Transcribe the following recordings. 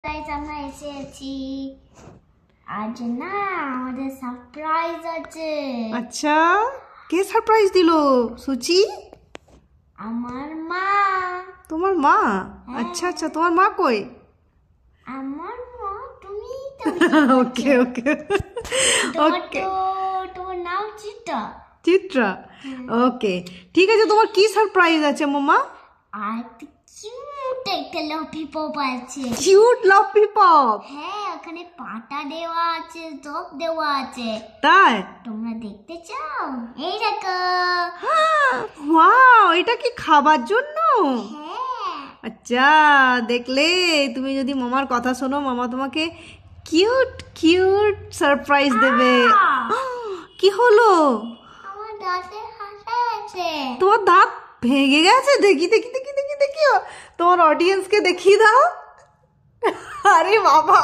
Guys আমরা এসেছি আজ না আমাদের সারপ্রাইজ আছে। আচ্ছা, কে সারপ্রাইজ দিলো সুচি? আমার মা। তোমার মা? আচ্ছা আচ্ছা, তোমার মা কই? আমার মা তুমি তো ওকে ওকে ওকে। তোমার নাম চিত্রা? চিত্রা, ওকে ঠিক আছে। তোমার কি সারপ্রাইজ আছে মামা? আর কিউট একটা ললিপপ আছে। Cute lollipop? হ্যাঁ, ওখানে পাতা দেওয়া আছে, চপ দেওয়া আছে। তাই? তোমরা দেখতে চাও? এই দেখো। ওয়াও, এটা কি খাবার জন্য? হ্যাঁ। আচ্ছা, দেখলে তুমি যদি মামার কথা শোনো, মামা তোমাকে কিউট কিউট সারপ্রাইজ দেবে। কি হলো? আমার দাঁতে হাসা আছে। তোমার দাঁত ভেঙে গেছে? দেখি দেখি দেখি দেখি দেখি, তোমার অডিয়েন্সকে দেখিয়ে দাও। আরে বাবা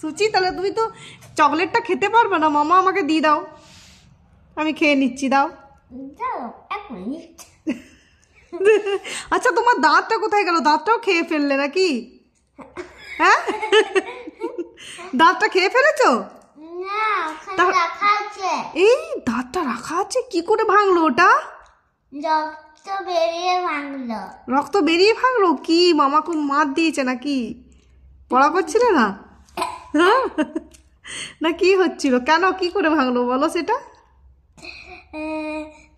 সুচি, তাহলে তুমি তো চকলেটটা খেতে পারবে না, মামা আমাকে দিয়ে দাও, আমি খেয়ে নিচ্ছি, দাও। দাও এক মিনিট। আচ্ছা, তোমার দাঁতটা কোথায় গেল? দাঁতটাও খেয়ে ফেললে নাকি? হ্যাঁ, দাঁতটা খেয়ে ফেলেছো? না, ওখানে রাখা আছে। এই দাঁতটা রাখা আছে, কি করে ভাঙলো ওটা? রক্ত বেরিয়ে ভাঙলো। রক্ত বেরিয়ে ভাঙলো? কি মামা খুব মার দিয়েছে নাকি? পড়া করছিলে না? না কি হচ্ছিল? কেন, কি করে ভাঙলো বলো সেটা?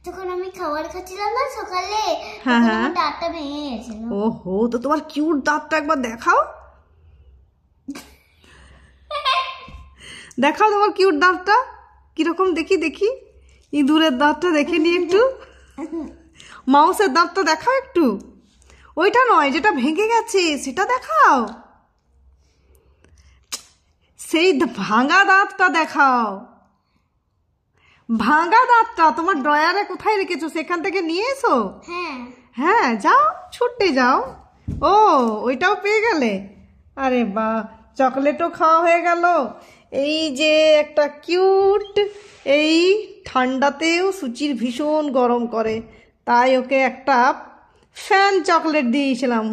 তখন আমি খাবার খাচ্ছিলাম না সকালে, হ্যাঁ হ্যাঁ, দাঁতটা ভেঙে গেছিল। ওহো, তো তোমার কিউট দাঁতটা একবার দেখাও, দেখাও তোমার কিউট দাঁতটা কিরকম, দেখি দেখি। ইঁদুরের দাঁতটা দেখে নি একটু, মাউসের দাঁতটা দেখাও একটু। ওইটা নয়, যেটা ভেঙে গেছে সেটা দেখাও, সেই ভাঙা দাঁতটা দেখাও। ভাঙা দাঁতটা তোমার ড্রয়ারে কোথায় রেখেছো? সেখান থেকে নিয়ে এসো। হ্যাঁ হ্যাঁ, যাও, ছুটে যাও। ও, ওইটাও পেয়ে গেলে? আরে বাহ, চকলেটও খাওয়া হয়ে গেল। এই যে একটা কিউট, এই ঠান্ডাতেও সুচির ভীষণ গরম করে, তাই ওকে একটা ফ্যান চকলেট দিয়েছিলাম।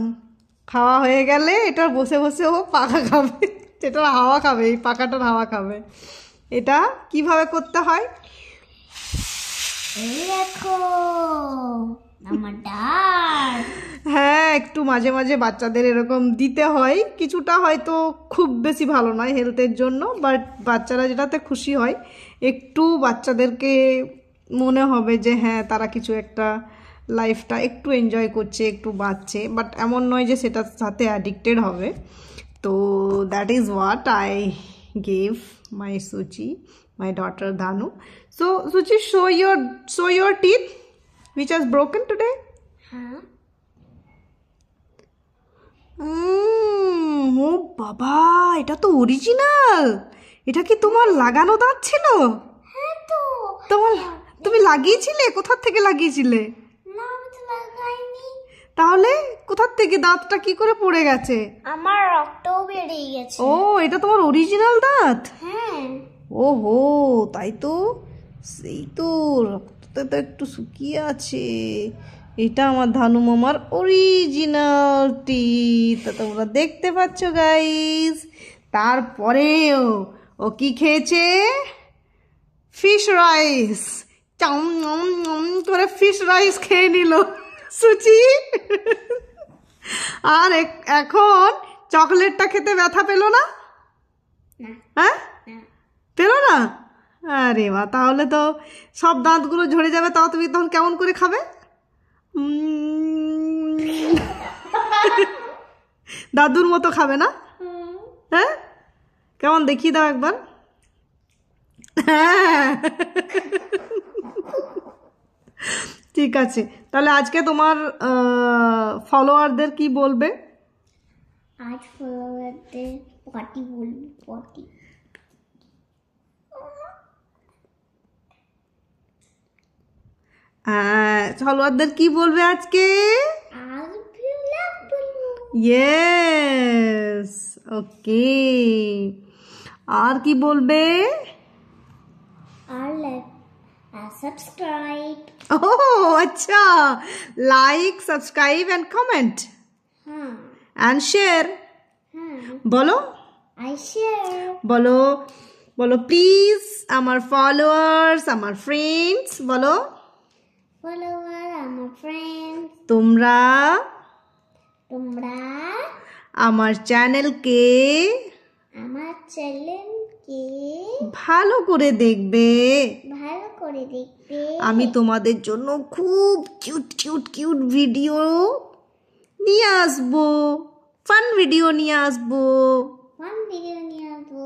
খাওয়া হয়ে গেলে এটা বসে বসে ও পাখা খাবে, এটার হাওয়া খাবে, এই পাখাটার হাওয়া খাবে। এটা কিভাবে করতে হয়? এই দেখো আমার দাঁত। হ্যাঁ, একটু মাঝে মাঝে বাচ্চাদের এরকম দিতে হয়, কিছুটা হয়তো খুব বেশি ভালো নয় হেলথের জন্য, বাট বাচ্চারা যেটাতে খুশি হয়, একটু বাচ্চাদেরকে মনে হবে যে হ্যাঁ তারা কিছু একটা লাইফটা একটু এনজয় করছে, একটু বাঁচছে, বাট এমন নয় যে সেটার সাথে অ্যাডিক্টেড হবে। তো that is what I gave my Suchi, my daughter Dhanu. So Suchi, show your teeth which has broken today. হ্যাঁ, ও বাবা, এটা তো অরিজিনাল। এটা কি তোমার লাগানো দাঁত ছিল? হ্যাঁ তো। তোমার, তুমি লাগিয়েছিলে? কোথা থেকে লাগিয়েছিলে? না, আমি তো লাগাইনি। তাহলে কোথার থেকে দাঁতটা কি করে পড়ে গেছে? আমার রক্তও বেরিয়ে গেছে। ও, এটা তোমার অরিজিনাল দাঁত? হ্যাঁ। ওহো, তাই তো, সেই তো, রক্তটা তো একটু শুকিয়ে আছে। এটা আমার ধানু মামার অরিজিনাল টিথ, তোমরা দেখতে পাচ্ছ গাইস। তারপরেও ও কি খেয়েছে? ফিশ রাইস, চাম করে ফিশ রাইস খেয়ে নিল সুচি। আর এখন চকলেটটা খেতে ব্যথা পেল না? হ্যাঁ, পেলো না? আরে বাহ, তাহলে তো সব দাঁতগুলো ঝরে যাবে। তাও তুমি তখন কেমন করে খাবে? দাদুর মতো খাবে না? হ্যাঁ, কেমন দেখিয়ে দাও একবার। হ্যাঁ, ঠিক আছে। তাহলে আজকে তোমার ফলোয়ারদের কি বলবে? আজ ফলোয়ারদের পটি বলবো, পটি। ফলোয়ারদের কি বলবে আজকে? ইয়েস, ওকে। আর কি বলবে? আর সাবস্ক্রাইব। ও আচ্ছা, লাইক, সাবস্ক্রাইব এন্ড কমেন্ট হ্যাঁ, and share. হ্যাঁ বলো I share. বলো বলো প্লিজ আমার ফলোয়ার্স আমার ফ্রেন্ডস বলো Follower আমার friends. তোমরা তোমরা আমার চ্যানেলকে আমার চ্যানেলকে ভালো করে দেখবে ভালো করে দেখবে। আমি তোমাদের জন্য খুব কিউট কিউট কিউট ভিডিও নিয়ে আসবো ফান ভিডিও নিয়ে আসবো ফান ভিডিও নিয়ে আসবো।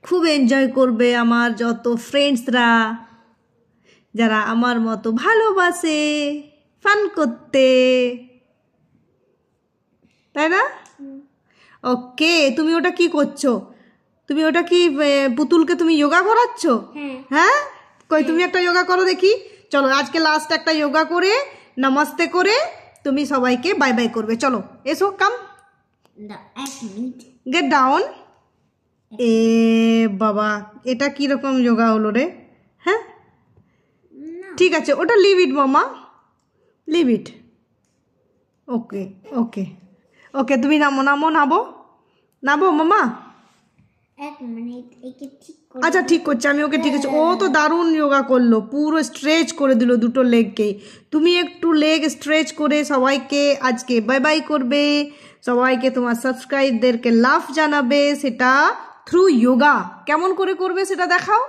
খুব এনজয় করবে আমার যত ফ্রেন্ডসরা যারা আমার মতো ভালোবাসে ফান করতে তাই না ওকে তুমি ওটা কি করছো তুমি ওটা কি পুতুলকে তুমি যোগা করাচ্ছ হ্যাঁ হ্যাঁ কই তুমি একটা যোগা করো দেখি চলো আজকে লাস্ট একটা যোগা করে নমস্তে করে তুমি সবাইকে বাই বাই করবে চলো এসো কাম এক মিনিট গেট ডাউন এ বাবা এটা কি রকম যোগা হলো রে হ্যাঁ ঠিক আছে ওটা লিভ ইট মামা লিভ ইট ওকে ওকে ওকে তুমি নামো নামো নাবো নাবো মামা এক মিনিট একে ঠিক করে আচ্ছা ঠিক করছে আমি ওকে ঠিক আছে ও তো দারুণ যোগা করলো পুরো স্ট্রেচ করে দিল দুটো লেগকে তুমি একটু লেগ স্ট্রেচ করে সবাইকে আজকে বাই বাই করবে সবাইকে তোমার সাবস্ক্রাইবদেরকে লাভ জানাবে সেটা থ্রু যোগা কেমন করে করবে সেটা দেখাও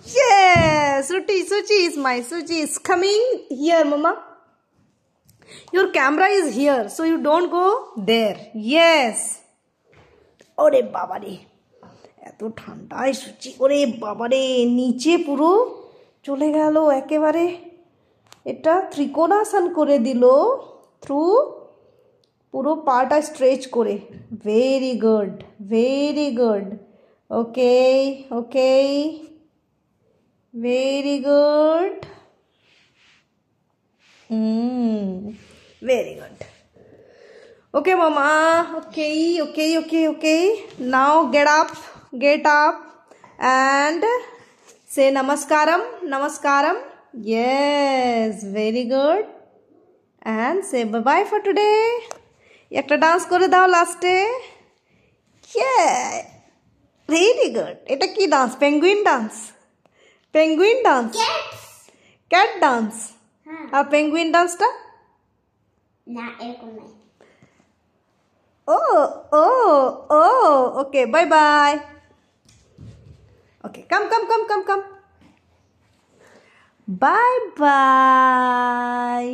Yes, Suchi is my Suchi is coming here, Mama. Your camera is here, so you don't go there. Yes. ওরে বাবারে এত ঠান্ডায় সুচি ওরে বাবারে নিচে পুরো চলে গেল একেবারে এটা ত্রিকোণাসন করে দিল থ্রু পুরো পাটা স্ট্রেচ করে very good okay okay very good very good okay mama okay now get up and say namaskaram yes very good and say bye bye for today একটা ডান্স করে দাও লাস্টে yeah very good এটা কি dance penguin dance penguin dance cat dance আর penguin ডান্সটা না এরকম নাই ও ও ও okay bye bye okay come bye by